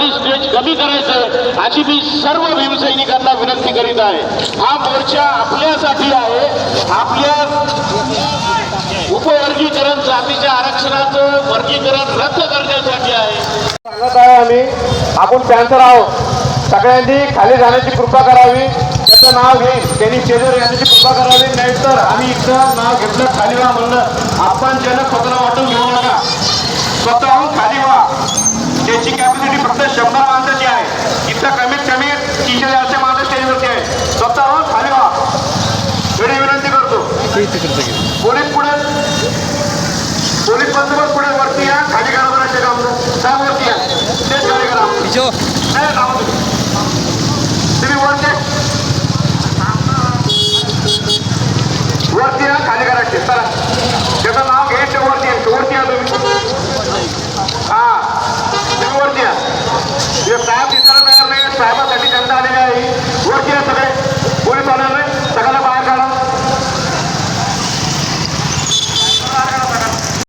याच्यावरती स्टेज कमी करायचं अशी मी सर्व भीमसैनिकांना विनंती करीत आहे. हा मोर्चा आपल्यासाठी आहे, आपल्या उपवर्गीकरण जातीच्या आरक्षणाचं वर्गीकरण रद्द करण्यासाठी आहे. सांगत आहे आम्ही, आपण पॅन्सर आहोत. सगळ्यांनी खाली जाण्याची कृपा करावी. त्याचं नाव घेईन त्यांनी स्टेजवर येण्याची कृपा करावी. नाहीतर आम्ही इथं नाव घेतलं खाली व्हा म्हणलं आपण ज्यांना स्वतःला वाटून घेऊ नका. स्वतःहून खाली व्हा. त्याची कॅपॅसिटी फक्त 100 माणसाची आहे. इथं कमीत कमी 300 माणसं स्टेजवरती आहे. स्वतःहून खाली व्हा एवढी विनंती करतो. पोलीस पुढे, पोलीस बंदोबस्त पुढे वरती या. खाली करा बरं असे काम साहेब वरती या. स्टेज खाली करा. नाही राहू तुम्ही वरती वरती या. खाली करा स्टेज. चला त्याचं नाव घ्यायचं. वरती या. वरती या तुम्ही. हा तुम्ही वरती या. साहेब दिसायला तयार नाही. साहेबांसाठी जनता आलेली आहे. वरती या सगळे.